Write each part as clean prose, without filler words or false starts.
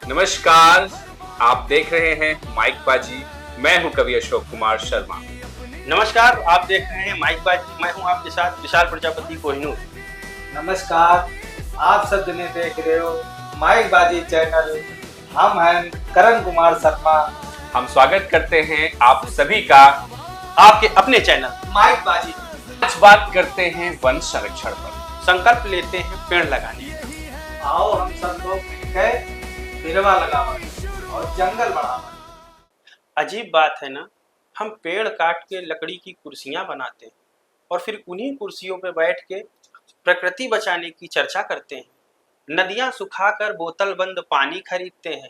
नमस्कार, आप देख रहे हैं माइक बाजी। मैं हूं कवि अशोक कुमार शर्मा। नमस्कार, आप देख रहे हैं माइक बाजी। मैं हूं आपके साथ विशाल प्रजापति कोहिनूर। नमस्कार, आप सब जने देख रहे हो माइक बाजी चैनल। हम हैं करण कुमार शर्मा। हम स्वागत करते हैं आप सभी का आपके अपने चैनल माइक बाजी। आज बात करते हैं वन संरक्षण पर। संकल्प लेते हैं पेड़ लगाने का। आओ हम सब लोग मिलकर पेड़वा लगावे और जंगल बढ़ावे। अजीब बात है ना, हम पेड़ काट के लकड़ी की कुर्सियां बनाते हैं और फिर उन्हीं कुर्सियों पर बैठ के प्रकृति बचाने की चर्चा करते हैं। नदियां सुखाकर बोतल बंद पानी खरीदते हैं।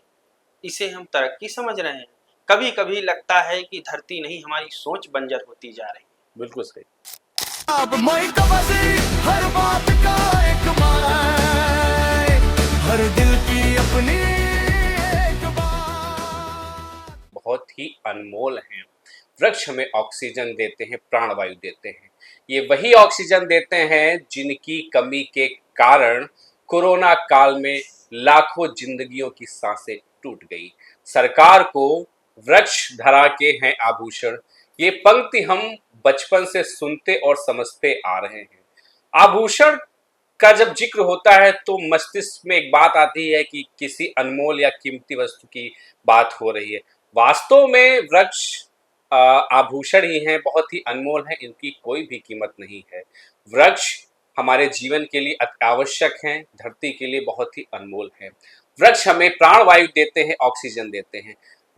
इसे हम तरक्की समझ रहे हैं। कभी कभी लगता है कि धरती नहीं, हमारी सोच बंजर होती जा रही है। बिल्कुल सही। अब हर बात का एक हर दिल की अपनी एक बात। बहुत ही अनमोल हैं। वृक्ष हमें ऑक्सीजन देते हैं, प्राणवायु देते हैं। ये वही ऑक्सीजन देते हैं जिनकी कमी के कारण कोरोना काल में लाखों जिंदगियों की सांसें टूट गई। सरकार को वृक्ष धरा के हैं आभूषण, ये पंक्ति हम बचपन से सुनते और समझते आ रहे हैं। आभूषण का जब जिक्र होता है तो मस्तिष्क में एक बात आती है कि किसी अनमोल या कीमती वस्तु की बात हो रही है। वास्तव में वृक्ष आभूषण ही हैं, बहुत ही अनमोल हैं, इनकी कोई भी कीमत नहीं है। वृक्ष हमारे जीवन के लिए अति आवश्यक हैं, धरती के लिए बहुत ही अनमोल हैं। वृक्ष हमें प्राणवायु देते हैं, ऑक्सीजन देते हैं।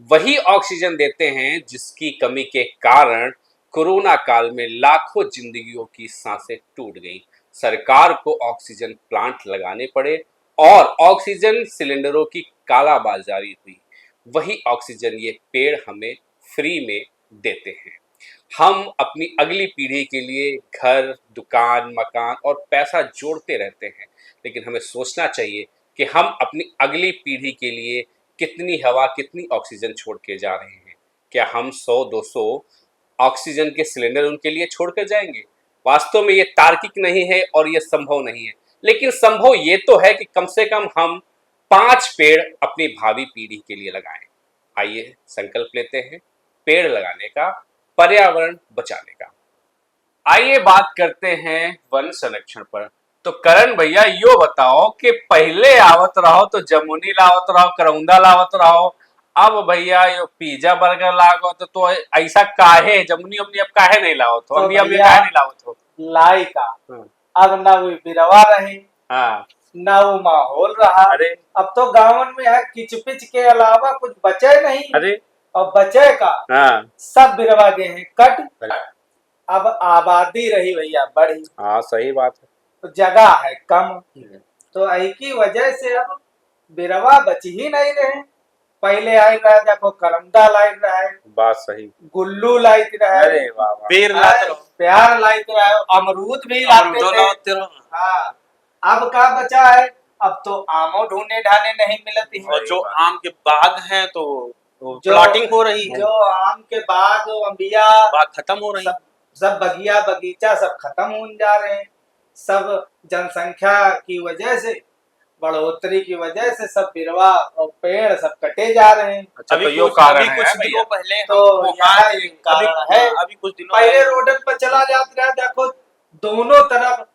वही ऑक्सीजन देते हैं जिसकी कमी के कारण कोरोना काल में लाखों जिंदगियों की सांसें टूट गईं। सरकार को ऑक्सीजन प्लांट लगाने पड़े और ऑक्सीजन सिलेंडरों की कालाबाजारी हुई। वही ऑक्सीजन ये पेड़ हमें फ्री में देते हैं। हम अपनी अगली पीढ़ी के लिए घर, दुकान, मकान और पैसा जोड़ते रहते हैं, लेकिन हमें सोचना चाहिए कि हम अपनी अगली पीढ़ी के लिए कितनी हवा, कितनी ऑक्सीजन छोड़ के जा रहे हैं। क्या हम 100-200 ऑक्सीजन के सिलेंडर उनके लिए छोड़ कर जाएंगे? वास्तव में ये तार्किक नहीं है और ये संभव नहीं है, लेकिन संभव ये तो है कि कम से कम हम 5 पेड़ अपनी भावी पीढ़ी के लिए लगाएं। आइए संकल्प लेते हैं पेड़ लगाने का, पर्यावरण बचाने का। आइए बात करते हैं वन संरक्षण पर। तो करण भैया यो बताओ कि पहले आवत रहो तो जमुनी लावत रहो, करौंदा लावत रहो, अब भैया यो पिज्जा बर्गर लागो तो ऐसा काहे जमुनी उमनी अब काहे नहीं लावत हो? अभी काहे नहीं लावत हो? लाई का अब ना वो बिरवा रहे, हाँ, ना वो माहौल रहा। अरे अब तो गाँव में है किचपिच के अलावा कुछ बचे नहीं। अरे और बचे का हाँ, सब बिरवा गए हैं कट। अब आबादी रही भैया बढ़ी, हाँ सही बात है। तो जगह है कम, तो यही की वजह से अब बिरवा बच ही नहीं रहे। पहले आई रहा, देखो करमदा लाइट रहा है, बात सही। गुल्लू लाइट रहा है, अरे वाह वाह। पेड़ लाते रहो, प्यार लाइट रहा है, अमरूद भी लाते थे। हाँ, अब क्या बचा है? अब तो आमो ढूंढने ढाने नहीं मिलती है। और जो आम के बाग हैं तो प्लॉटिंग हो रही है। जो आम के बाग, अंबिया बाग खत्म हो रही है। सब बगिया बगीचा सब खत्म होने जा रहे हैं। सब जनसंख्या की वजह से, बढ़ोतरी की वजह से सब बिरवा और पेड़ सब कटे जा रहे हैं। अच्छा, तो यो कारण है कुछ दिनों पहले तो यह कारण है। अभी कुछ दिनों पहले रोड पर चला जाते रहे, देखो दोनों तरफ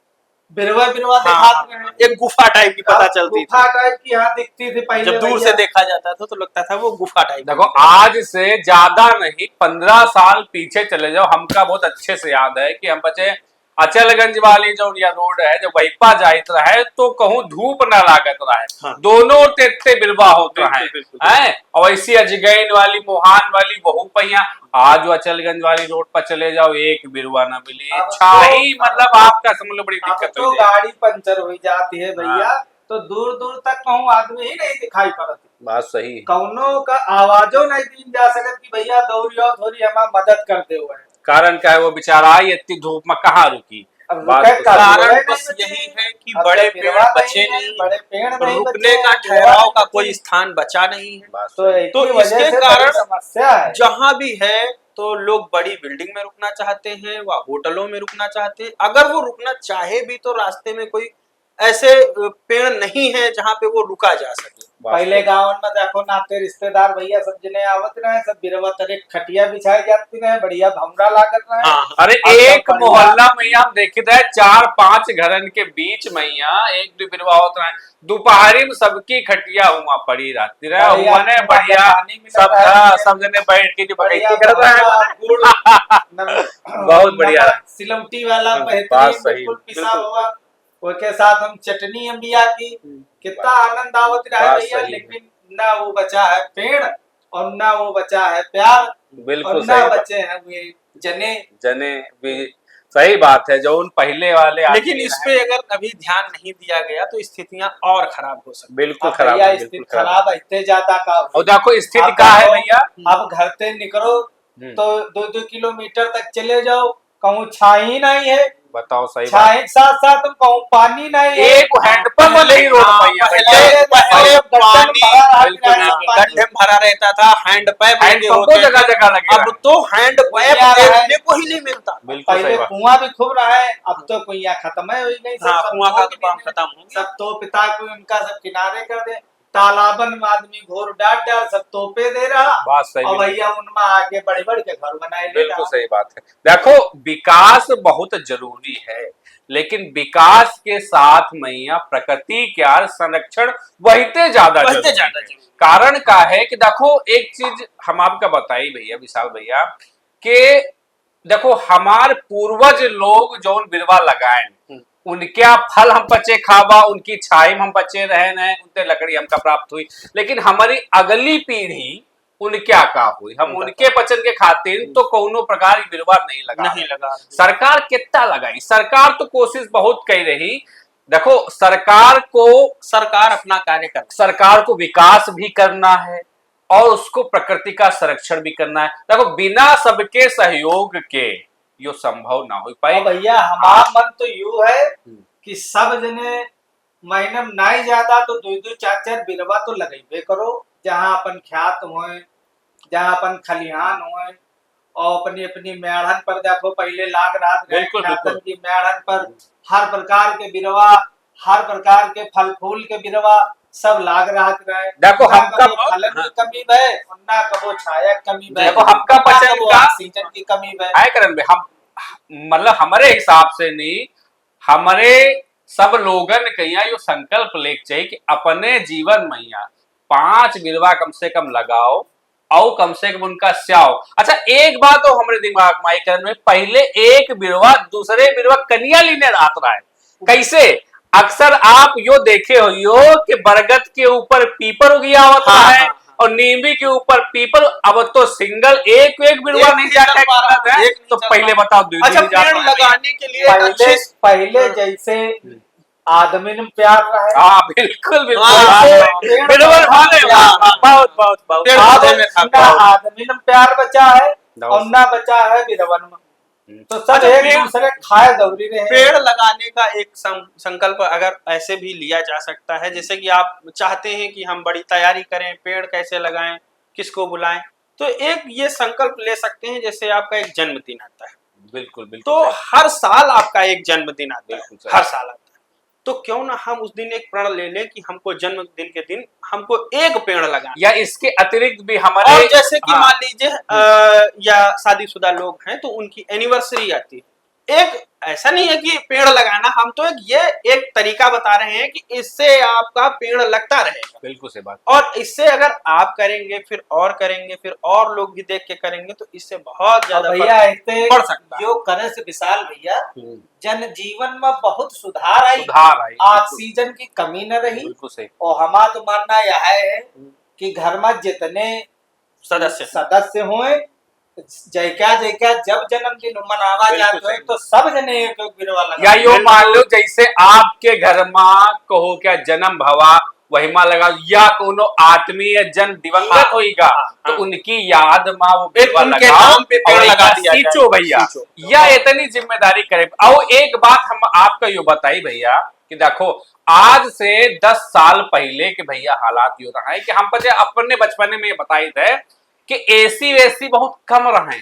बिरवा दिखाते रहे। एक गुफा टाइप की पता चलती थी। गुफा टाइप की यहाँ दिखती थी पहले। जब दूर से देखा जाता था तो लगता था वो गुफा टाइप। देखो आज से ज्यादा नहीं, 15 साल पीछे चले जाओ, हमका बहुत अच्छे से याद है कि हम बचे अचलगंज वाली जो या रोड है, जो वहीपा जाइत रहे तो कहूँ धूप न लागत रहे। हाँ। दोनों तेते बिरवा होते बिल्कुल, हैं। और ऐसी अजगैन वाली, मोहान वाली, बहु पहिया, आज अचलगंज वाली रोड पर चले जाओ एक बिरवा न मिली। छाही मतलब आपका समझ लो बड़ी दिक्कत तो गाड़ी पंचर हो जाती है भैया, तो दूर दूर तक कहूँ आदमी ही नहीं दिखाई पड़ती। बात सही। कौनों का आवाजों नहीं दी जा सकत कि भैया दौड़ियो थोड़ी हमारी मदद करते हुए। कारण क्या है, वो बेचारा आई इतनी धूप में कहाँ रुकी। कारण बस यही है कि बड़े पेड़ बचे नहीं, बड़े पेड़ नहीं, रुकने का ठहराव का कोई स्थान बचा नहीं है। तो इसके कारण समस्या है। जहाँ भी है तो लोग बड़ी बिल्डिंग में रुकना चाहते हैं, व होटलों में रुकना चाहते हैं। अगर वो रुकना चाहे भी तो रास्ते में कोई ऐसे पेड़ नहीं है जहाँ पे वो रुका जा सके। पहले गाँव में देखो नाते रिश्तेदार भैया सब जने आवत रहे, सब बिरवा तरह खटिया बिछाई जाती रहे, बढ़िया भमरा लागत रहे। हाँ अरे अब तो एक बढ़िया। मोहल्ला मैया हम देखे थे 4-5 घरन के बीच मैया एक दो बिरवा होता है, दोपहरी में सबकी खटिया हुआ पड़ी रहती रहे, बढ़िया, हुआ ने बढ़िया पानी मिलता सब है, सब जने बैठ के जो बढ़िया बकैती करत भमरा, रहे। गुड़, बहुत बढ़िया। नमक, सिलौटी वाला बात बेहतरीन सही, बिल्कुल पिसा बिल्कुल। हुआ, उसके साथ हम चटनी अम्बिया की, कितना आनंद आवत रहा है बात भैया। सही है। लेकिन ना वो बचा है पेड़ और ना वो बचा है प्यार बिल्कुल और सही ना बात। बचे हैं वे जने। जने भी सही बात है, जो उन पहले वाले लेकिन आदमी इस रहे, पे अगर अभी ध्यान नहीं दिया गया तो स्थितियां और खराब हो सकती बिल्कुल अब खराब भैया है, स्थिति बिल्कुल खराब। खराब है, इतने ज्यादा का और देखो स्थिति अब क्या है देखो, भैया। अब घर से निकलो हम्म। तो 2-2 किलोमीटर तक चले जाओ, कहूँ छाई नहीं है, बताओ सही बात। छाई के साथ साथ तुम कहूँ पानी नहीं है। एक हैंडपंप नहीं रोड भैया, पहले पानी बिल्कुल, गड्ढे में भरा रहता था, हैंड पाइप लगे हैंडपंपों होते जगह थे। जगह लगे अब तो हैंड पाइप भैया देखने को ही नहीं मिलता। बिल्कुल पहले सही बात। कुआं भी खूब रहा है, अब तो कुइया खत्म है, हुई गई हाँ, सब कुआं का तो तो काम खत्म हो गया। सब तो पिता को उनका सब किनारे कर दे, तालाबन में आदमी घोर डाट डाल सब तोपे दे रहा, बात सही, और बिल्कुल। भैया उनमें आगे बढ़ बढ़ के घर बनाए ले बिल्कुल रहा। सही बात है। देखो विकास बहुत जरूरी है, लेकिन विकास के साथ मैया प्रकृति के संरक्षण वहीते ज्यादा वहीते जरूरी ज्यादा है। जरूरी। कारण का है कि देखो एक चीज हम आपका बताई भैया, विशाल भैया, कि देखो हमार पूर्वज लोग जो बिरवा लगाए उनके फल हम बचे खावा, उनकी छाई में हम बचे रहे न, उनसे लकड़ी हमका प्राप्त हुई, लेकिन हमारी अगली पीढ़ी उनके का हुई, हम उनके बचन के खातिर तो कोनो प्रकार की बिरवा नहीं लगा। सरकार कितना लगाई, सरकार तो कोशिश बहुत कर रही। देखो सरकार अपना कार्य कर सरकार को विकास भी करना है और उसको प्रकृति का संरक्षण भी करना है। देखो बिना सबके सहयोग के यो संभव ना हो पाए। और भैया हमारा मन तो यूं है कि सब जने महीने में नहीं ज्यादा तो 2-2 4-4 बिरवा तो लगेबे करो, जहाँ अपन ख्यात होए, जहाँ अपन खलिहान होए, और अपनी अपनी मेढ़न पर देखो पहले लाग रहा था बिल्कुल, ख्यातन बिल्कुल। की मेढ़न पर हर प्रकार के बिरवा, हर प्रकार के फल फूल के बिरवा सब लाग रहा है। देखो ना हमका कबो फलन की कमी है और ना कबो छाया की कमी है, देखो हमका ना पसंद कबो का ऑक्सीजन की कमी है। है करण भाई, हम मतलब हमारे हिसाब से नहीं, हमारे सब लोगन कहिया यो संकल्प लेके चाहिए कि अपने जीवन में 5 बिरवा कम से कम लगाओ और कम से कम उनका स्याओ। अच्छा एक बात तो हमारे दिमाग में आई करण में, पहले एक बिरवा दूसरे बिरवा कन्या लेने आता है। कैसे? अक्सर आप यो देखे हो यो कि बरगद के ऊपर पीपर उगिया होता है और नींबी के ऊपर पीपल। अब तो सिंगल एक बिरवा नहीं जाके है, तो पहले बताओ अच्छा, पेड़ लगाने के लिए पहले जैसे आदमी में प्यार रहा है, हाँ बिल्कुल पेड़ बिरवा वाले बहुत बहुत बहुत ना आदमी में प्यार बचा है और ना बचा है बिरवन में, तो सब अच्छा, एक दूसरे खाए दौरी रहे। पेड़ लगाने का एक संकल्प अगर ऐसे भी लिया जा सकता है, जैसे कि आप चाहते हैं कि हम बड़ी तैयारी करें, पेड़ कैसे लगाएं, किसको बुलाएं, तो एक ये संकल्प ले सकते हैं जैसे आपका एक जन्मदिन आता है। बिल्कुल बिल्कुल तो हर साल आपका एक जन्मदिन आता है, बिल्कुल सही। हर साल आता है, तो क्यों ना हम उस दिन एक प्रण ले लें कि हमको जन्मदिन के दिन हमको एक पेड़ लगाना। या इसके अतिरिक्त भी हमारे और जैसे कि हाँ। मान लीजिए या शादीशुदा लोग हैं तो उनकी एनिवर्सरी आती है, एक ऐसा नहीं है कि पेड़ लगाना, हम तो एक तरीका बता रहे हैं कि इससे आपका पेड़ लगता रहेगा। बिल्कुल सही बात। और इससे अगर आप करेंगे फिर और करेंगे फिर और लोग भी देख के करेंगे तो इससे बहुत ज्यादा भैया ऐसे पड़ सकता है। जो करे से विशाल भैया जनजीवन में बहुत सुधार आई, आई ऑक्सीजन की कमी न रही। बिल्कुल सही। और हमारा तो मानना यह है कि घर में जितने सदस्य हुए जैका जब जन्मदिन मनावा जाता है तो सब जने एक बिरवा लगा। या यो मान लो जैसे आपके घर में कहो क्या जन्म भवा वही माँ लगा, या कोनो आत्मीय जन दिवंगत होगा तो उनकी याद माँ वो बिरवा उनके लगाओ नाम पे पेड़ और लगा दिया जाए। सींचो भैया, या इतनी जिम्मेदारी करे। और एक बात हम आपका यो बताई भैया कि देखो आज से 10 साल पहले के भैया हालात यो रहा है कि हम अपने बचपने में ये बताए थे कि एसी वेसी बहुत कम रहे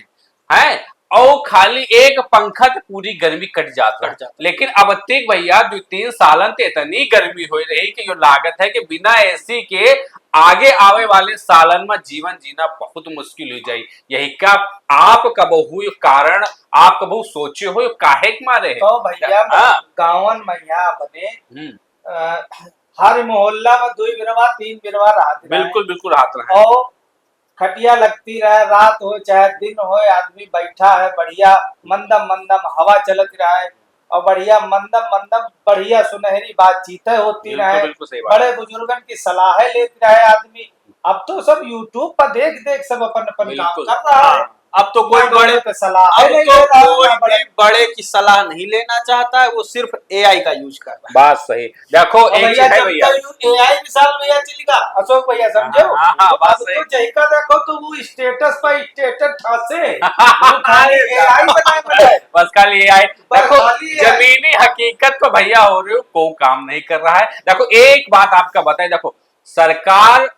हैं और खाली एक पंखा तो पूरी गर्मी कट जाता है। लेकिन अब तक भैया 2-3 सालन ते इतनी गर्मी हो रही कि जो लागत है कि बिना एसी के आगे आवे वाले सालन में जीवन जीना बहुत मुश्किल हो जाए। यही का आप कबहू कारण आप कबहू सोचे हो काहे के मारे है तो भैया हाँ। गाँवन मैया अपने हर मोहल्ला में 2 बिरवा 3 बिरवा रात बिल्कुल बिल्कुल हाथ रहा और खटिया लगती रहे, रात हो चाहे दिन हो, आदमी बैठा है बढ़िया मंदम मंदम हवा चलत रहा है और बढ़िया मंदम मंदम बढ़िया सुनहरी बातचीत होती रहे, बिल्कुल सही बात। बड़े बुजुर्गन की सलाहें लेते रहे आदमी। अब तो सब यूट्यूब पर देख देख सब अपन अपन काम बिल्कुल। कर रहा है। अब तो कोई बड़े पे सलाह अब नहीं तो ले रहा है, कोई ना बड़े भी बड़े की सलाह नहीं लेना चाहता है, वो सिर्फ एआई का यूज कर रहा है। बात सही। देखो और एक भैया चीज है जब भैया एआई मिसाल भैया चलेगा अशोक भैया समझो। हाँ, तो बात अब सही। तो जहिका देखो तो वो स्टेटस पर स्टेटस ठासे वो खाली एआई बनाए बस खाली ये आए। बस देखो खाली ये आए। जमीनी हकीकत तो भैया हो रही हो कोई काम नहीं कर रहा है। देखो एक बात आपका बताए, देखो सरकार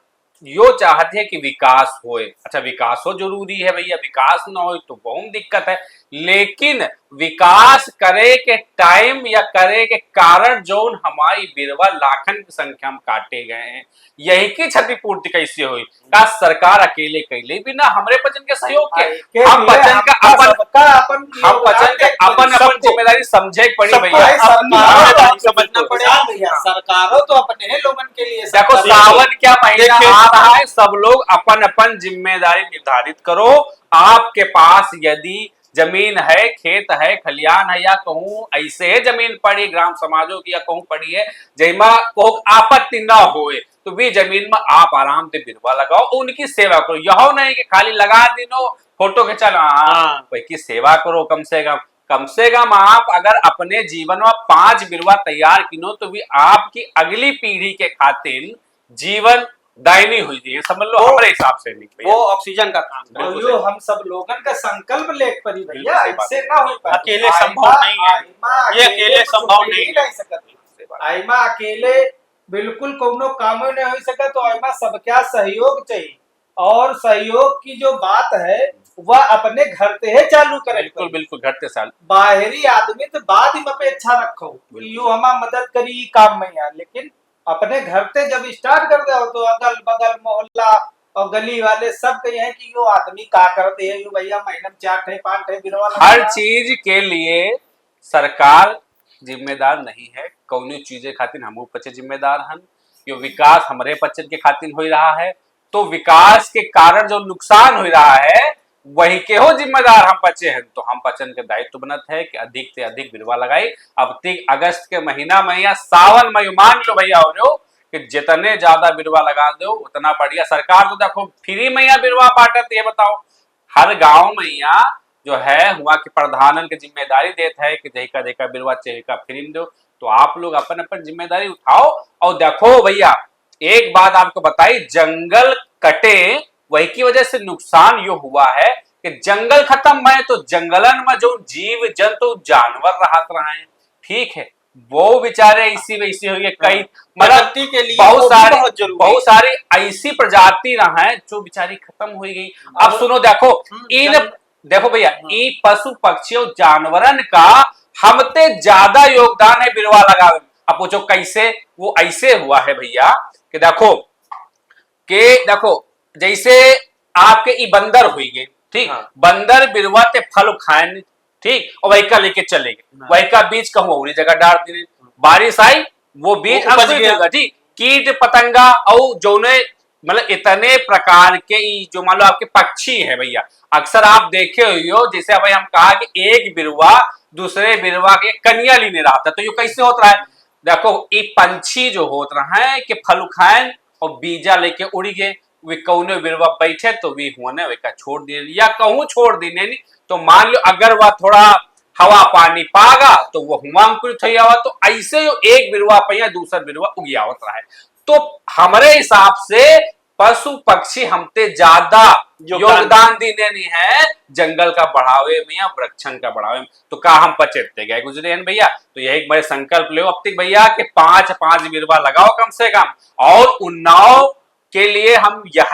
यो चाहती है कि विकास होए। अच्छा विकास हो जरूरी है भैया, विकास ना हो तो बहुत दिक्कत है। लेकिन विकास करे के टाइम या करे के कारण जो हमारी बिरवा लाखन की संख्या में काटे गए हैं, यही की क्षतिपूर्ति कैसे हुई? का सरकार अकेले कैले बिना हमरे पचन के सहयोग के हम पचन का अपन हम पचन के अपन अपन जिम्मेदारी समझे पड़ी भैया। समझना पड़ेगा भैया सरकारों तो अपने लोगन के लिए देखो सावन क्या महीना आ रहा है, सब लोग अपन अपन जिम्मेदारी निर्धारित करो। आपके पास यदि जमीन है, खेत है, खलियान है या कहूं ऐसे जमीन पड़ी ग्राम समाजों की या कहूं पड़ी है जैमा आपत्ति ना होए तो भी जमीन में आप आराम से बिरवा लगाओ, उनकी सेवा करो। यह नहीं कि खाली लगा दिनो फोटो खिंचा भाई की सेवा करो। कम से कम आप अगर अपने जीवन में 5 बिरवा तैयार किनो तो भी आपकी अगली पीढ़ी के खातिर जीवन दायनी हुई है, समझ लो हमारे हिसाब से नहीं। वो ऑक्सीजन का काम है। और यो हम सब लोगन का संकल्प लेकर पड़ी भैया, इससे ना हो पाए। अकेले संभव नहीं है, ये अकेले संभव नहीं है। आइमा अकेले बिल्कुल कोनो काम नहीं हो सका, तो आइमा सबका सहयोग चाहिए। और सहयोग की जो बात है वह अपने घर से है चालू करे। बिल्कुल बिल्कुल घर से चालू। बाहरी आदमी तो बाद ही अपेक्षा रखो कि यो हमारा मदद करी काम में यार, लेकिन अपने घर से जब स्टार्ट कर दो तो अगल बगल मोहल्ला और गली वाले सब कहे हैं कि यो आदमी का करते हैं, यो भैया महीने में 4 ठे 5 ठे बिरवा हर चीज के लिए सरकार जिम्मेदार नहीं है। कौनी चीजें खातिर हम पचे जिम्मेदार हन। यो विकास हमारे पचन के खातिर हो रहा है तो विकास के कारण जो नुकसान हो रहा है वही के हो जिम्मेदार हम बचे हैं। तो हम पचन के दायित्व बनत है कि अधिक से अधिक बिरवा लगाई। अब तक अगस्त के महीना में या सावन में मान लो भैया हो रहे हो कि जितने ज्यादा बिरवा लगा दो उतना बढ़िया। सरकार तो देखो फ्री में या बिरवा बांटत, ये बताओ हर गांव में या जो है हुआ कि प्रधानन की जिम्मेदारी देता है कि जही का देखा बिरवा चाहिए का फ्री दो। तो आप लोग अपन अपन जिम्मेदारी उठाओ। और देखो भैया एक बात आपको बताई, जंगल कटे वही की वजह से नुकसान यो हुआ है कि जंगल खत्म है तो जंगलन में जो जीव जंतु जानवर रहत रहे हैं, ठीक है वो बेचारे इसी वैसी हुई है। कई मतलब के लिए बहुत सारी ऐसी प्रजाति रहा है जो बेचारी खत्म हो गई। अब सुनो देखो देखो भैया इन पशु पक्षियों जानवरन का हमते ज्यादा योगदान है बिरवा लगावे। अब पूछो कैसे? वो ऐसे हुआ है भैया कि देखो जैसे आपके ई बंदर हुई गए, ठीक बंदर बिरवा ते फल खाए, ठीक और वही का लेके चले गए, वही का बीज कहूँ और जगह डाल दिए, बारिश आई वो बीज उपज गया, ठीक कीट पतंगा और जो मतलब इतने प्रकार के जो मान लो आपके पक्षी है भैया, अक्सर आप देखे हुए हो जैसे अभी हम कहा कि एक बिरवा दूसरे बिरवा के कन्या लेने रहा था, तो ये कैसे होता है? देखो ये पंछी जो होत रहा है कि फल खाए और बीजा लेके उड़ गए, वे कौने बिरवा बैठे तो वे होने वे का छोड़ दिए या कहूँ छोड़ देने नहीं तो मान लो अगर वह थोड़ा हवा पानी पागा तो वो हुआ अंकुरित हो जावा। तो ऐसे जो एक बिरवा पहिया दूसरा बिरवा उगियावत रहा है। तो हमारे हिसाब से पशु पक्षी हमते ज्यादा योगदान देने नहीं है जंगल का बढ़ावे में या वृक्षण का बढ़ावे में। तो का हम पचेते गए गुजरे हैं भैया। तो यही बड़े संकल्प ले अब तक भैया कि 5-5 बिरवा लगाओ कम से कम। और उन्नाव के लिए हम यह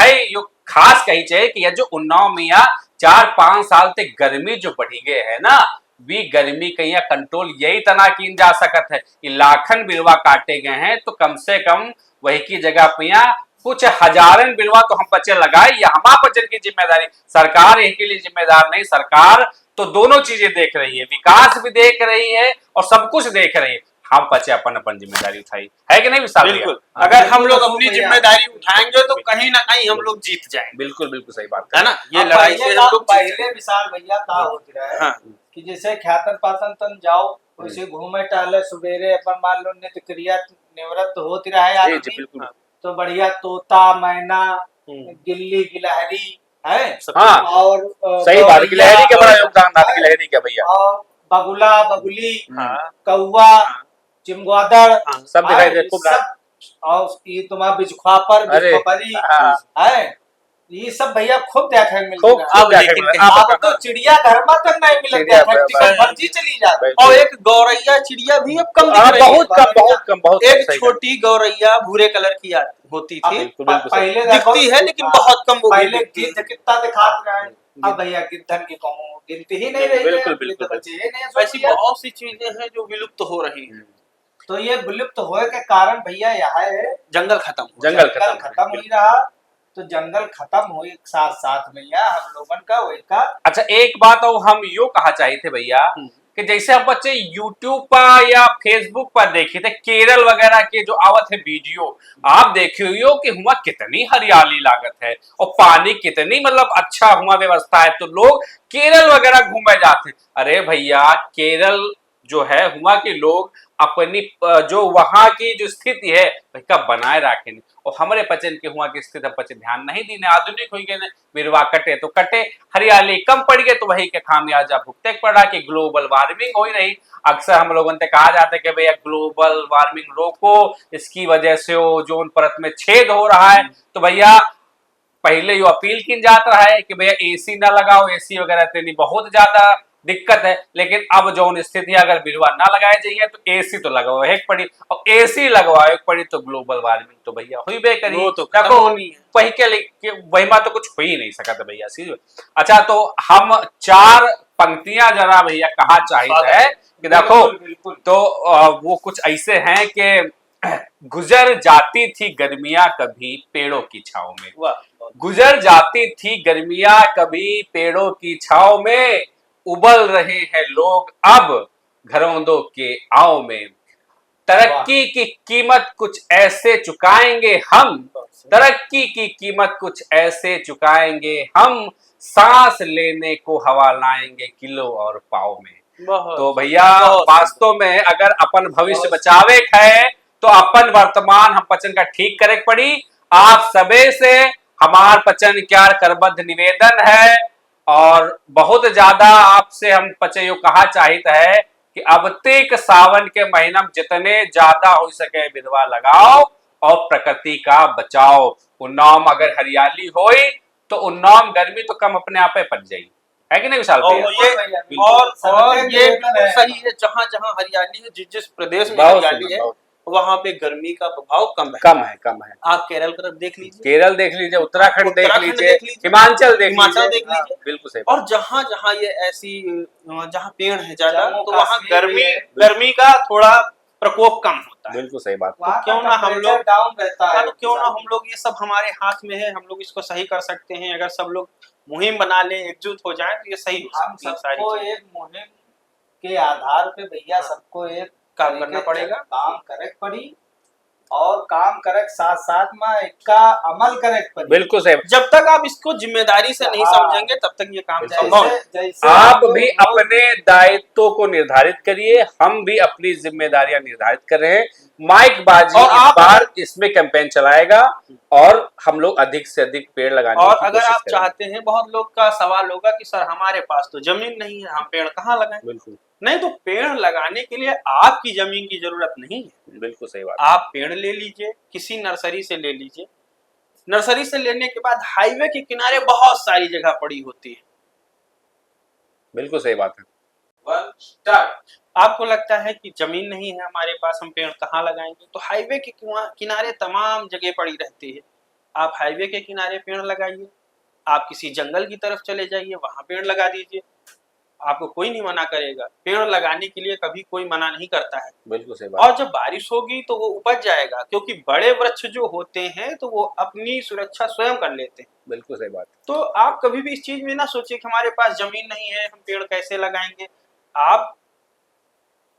खास कही चाहिए कि यह जो उन्नाव में या 4-5 साल तक गर्मी जो बढ़ी गए है ना, वी गर्मी कहीं कंट्रोल यही तना किन जा सकत है कि लाखन बिरवा काटे गए हैं, तो कम से कम वही की जगह पिया कुछ हजारन बिरवा तो हम बच्चे लगाए, या हमारा बच्चन की जिम्मेदारी। सरकार यही के लिए जिम्मेदार नहीं, सरकार तो दोनों चीजें देख रही है, विकास भी देख रही है और सब कुछ देख रही है। हम बच्चे अपन अपन जिम्मेदारी उठाई है कि नहीं विशाल भैया? बिल्कुल, अगर हम लोग अपनी जिम्मेदारी उठाएंगे तो कहीं ना कहीं हम लोग जीत जाएंगे। बिल्कुल बिल्कुल सही बात है ना, ये अब लड़ाई से पहले हम लोग पहले विशाल भैया का होती रहे हाँ। कि जैसे ख्यातन पातन तन जाओ, वैसे घूमे टहले सवेरे अपन मान लो नित्य क्रिया निवृत्त होती रहे जी आदमी, जी बिल्कुल। तो बढ़िया तोता मैना गिल्ली गिलहरी है, हाँ और सही बात, गौरैया, गिलहरी का बड़ा योगदान था, गिलहरी का भैया और बगुला बगुली हाँ। कौआ चिमगादड़ सब दिखाई दे खूब सब, और ये तुम्हारा बिजख्वापर अरे, बिजखोपरी हाँ। है, ये सब भैया खूब देखने को खूब मिलता है। खूब लेकिन देखा अब तो चिड़िया घर में तक नहीं मिलता चिड़िया है, घर टिकट में- फर्जी चली जाती है। और एक गौरैया चिड़िया भी अब कम दिख हाँ, रही है। बहुत कम बहुत कम बहुत एक सही छोटी गौरैया भूरे कलर की होती अब थी, बिल्कुल बिल्कुल सही। पहले देखो, दिखती है लेकिन बहुत कम वो भी पहले दिखती है। गिद्ध कितना दिखाते रहे, अब भैया गिद्धन की कहूँ गिनती ही नहीं रही बिल्कुल, है, बिल्कुल, गिद्ध बचे ही नहीं है ऐसी भैया। बहुत सी चीजें हैं जो विलुप्त हो रही हैं। तो ये विलुप्त होए के कारण भैया यह है जंगल खत्म हो जंगल खत्म हो ही रहा, तो जंगल खत्म हो एक साथ साथ भैया हम लोगन का वही का। अच्छा एक बात और हम यो कहा चाहिए थे भैया कि जैसे हम बच्चे YouTube पर या Facebook पर देखे थे केरल वगैरह के जो आवत है वीडियो, आप देखे हो कि हुआ कितनी हरियाली लागत है और पानी कितनी मतलब अच्छा हुआ व्यवस्था है, तो लोग केरल वगैरह घूमे जाते हैं। अरे भैया केरल जो है हुआ के लोग अपनी जो वहां की जो स्थिति है भैया बनाए रखें, और हमारे पचन के हुआ की स्थिति पचन ध्यान नहीं दीने, आधुनिक हो गए बिरवा कटे तो कटे, हरियाली कम पड़ गए तो वही के खामियाजा भुगते पड़ा कि ग्लोबल वार्मिंग हो ही रही। अक्सर हम लोगों से कहा जाता है कि भैया ग्लोबल वार्मिंग रोको, इसकी वजह से ओजोन परत में छेद हो रहा है। तो भैया पहले यो अपील की जाता है कि भैया एसी ना लगाओ, एसी वगैरह तेनी बहुत ज्यादा दिक्कत है, लेकिन अब जो स्थिति अगर बिरवा ना लगाए जाइए तो एसी तो लगवाए पड़ी, और एसी लगवाए पड़ी तो ग्लोबल वार्मिंग तो भैया हुई बे करी, वो तो खत्म होनी है। वही के वही में तो कुछ हो ही नहीं सका था भैया सीधे। अच्छा तो हम 4 पंक्तियां जरा भैया कहा चाहिए है कि देखो, बिल्कुल तो वो कुछ ऐसे हैं कि गुजर जाती थी गर्मियां कभी पेड़ों की छाव में, गुजर जाती थी गर्मियां कभी पेड़ों की छाव में, उबल रहे हैं लोग अब घरौंदों के आव में, तरक्की की कीमत कुछ ऐसे चुकाएंगे हम, तरक्की की कीमत कुछ ऐसे चुकाएंगे हम, सांस लेने को हवा लाएंगे किलो और पाव में। तो भैया वास्तव में अगर अपन भविष्य बचावे है तो अपन वर्तमान हम पचन का ठीक करे पड़ी। आप सबे से हमार पचन क्या करबद्ध निवेदन है, और बहुत ज्यादा आपसे हम पचयो कहा चाहिए है कि अब तक सावन के महीना में जितने ज्यादा हो सके बिरवा लगाओ और प्रकृति का बचाओ। उन्नाम अगर हरियाली होई तो उन्नाम गर्मी तो कम अपने आप पड़ जाएगी, है कि नहीं विशाल भैया? और ये बिल्कुल सही है, जहाँ जहाँ हरियाली है, जिस जिस प्रदेश में हरियाली है वहाँ पे गर्मी का प्रभाव कम है। आप केरल की तरफ देख लीजिए, केरल देख लीजिए, उत्तराखंड देख लीजिए, हिमाचल देख लीजिए, बिल्कुल सही। और जहाँ जहाँ ये ऐसी जहाँ पेड़ है ज्यादा तो वहाँ गर्मी का थोड़ा प्रकोप कम होता है। बिल्कुल सही बात। तो क्यों ना हम लोग डाउन रहता है, तो क्यों ना हम लोग, ये सब हमारे हाथ में है, हम लोग इसको सही कर सकते हैं। अगर सब लोग मुहिम बना लें, एकजुट हो जाएं तो ये सही हो हम सकती है। सबको एक मुहिम के आधार पे भैया सबको एक काम करना पड़ेगा, काम करे पड़ी, और काम करे साथ साथ में इसका अमल करे पड़ी। बिल्कुल सही। जब तक आप इसको जिम्मेदारी से नहीं समझेंगे तब तक ये काम संभव नहीं। आप भी अपने दायित्वों को निर्धारित करिए, हम भी अपनी जिम्मेदारियां निर्धारित कर रहे हैं। माइक बाजी और इस बार इसमें कैंपेन चलाएगा और हम लोग अधिक से अधिक पेड़ लगाने और की अगर कोशिश आप करेंगे। चाहते हैं, बहुत लोग का सवाल होगा कि सर हमारे पास तो जमीन नहीं है, हम पेड़ कहाँ लगाएं? बिल्कुल नहीं, तो पेड़ लगाने के लिए आपकी जमीन की जरूरत नहीं है। बिल्कुल सही बात। आप पेड़ ले लीजिए, किसी नर्सरी से ले लीजिए। नर्सरी से लेने के बाद हाईवे के किनारे बहुत सारी जगह पड़ी होती है। बिल्कुल सही बात है। आपको लगता है कि जमीन नहीं है हमारे पास, हम पेड़ कहाँ लगाएंगे? तो हाईवे के किनारे तमाम जगह पड़ी रहती है, आप हाईवे के किनारे पेड़ लगाइए। आप किसी जंगल की तरफ चले जाइए, वहां पेड़ लगा दीजिए, आपको कोई नहीं मना करेगा। पेड़ लगाने के लिए कभी कोई मना नहीं करता है। बिल्कुल सही बात। और जब बारिश होगी तो वो उपज जाएगा, क्योंकि बड़े वृक्ष जो होते हैं तो वो अपनी सुरक्षा स्वयं कर लेते हैं। बिल्कुल सही बात। तो आप कभी भी इस चीज में ना सोचिए कि हमारे पास जमीन नहीं है, हम पेड़ कैसे लगाएंगे। आप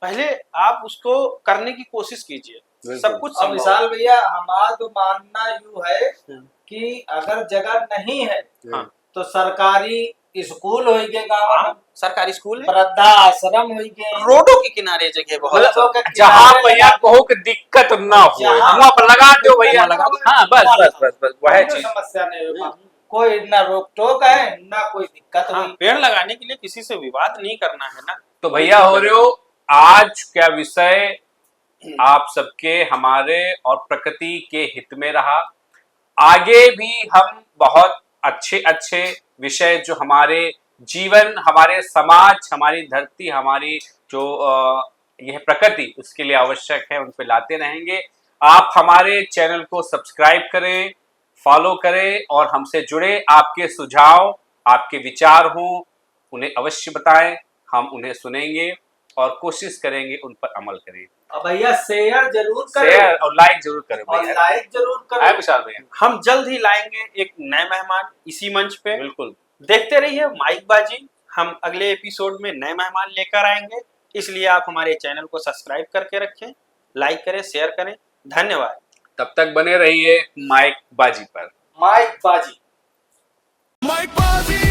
पहले आप उसको करने की कोशिश कीजिए, सब कुछ अब संभव है। विशाल भैया हमारा तो मानना यूं है हम्म। कि अगर जगह नहीं है हाँ। तो सरकारी स्कूल हो गए गाँव में, हाँ, सरकारी स्कूल है, वृद्धा आश्रम हो गए, रोडों के किनारे जगह बहुत बच्चों के जहाँ किनारे भैया कहो कि दिक्कत ना हो जहाँ- वहाँ पर लगा दो भैया। वहाँ लगा दो। हाँ बस बस बस बस वह कोई चीज। समस्या नहीं होगा, कोई ना रोक टोक है ना कोई दिक्कत हाँ, हुई। पेड़ लगाने के लिए किसी से विवाद नहीं करना है ना। तो भैया हो रहे हो, आज क्या विषय आप सबके हमारे और प्रकृति के हित में रहा। आगे भी हम बहुत अच्छे अच्छे विषय जो हमारे जीवन, हमारे समाज, हमारी धरती, हमारी जो यह प्रकृति उसके लिए आवश्यक है उन पे लाते रहेंगे। आप हमारे चैनल को सब्सक्राइब करें, फॉलो करें और हमसे जुड़े। आपके सुझाव, आपके विचार हों उन्हें अवश्य बताएं, हम उन्हें सुनेंगे और कोशिश करेंगे उन पर अमल करें। अब भैया शेयर जरूर करो शेयर और लाइक जरूर करें और भैया। लाइक जरूर है करो। विशाल भैया? हम जल्द ही लाएंगे एक नए मेहमान इसी मंच पे। बिल्कुल। देखते रहिए माइक बाजी, हम अगले एपिसोड में नए मेहमान लेकर आएंगे। इसलिए आप हमारे चैनल को सब्सक्राइब करके रखें, लाइक करें, शेयर करें। धन्यवाद। तब तक बने रहिए माइक बाजी पर। माइक बाजी। माइक बाजी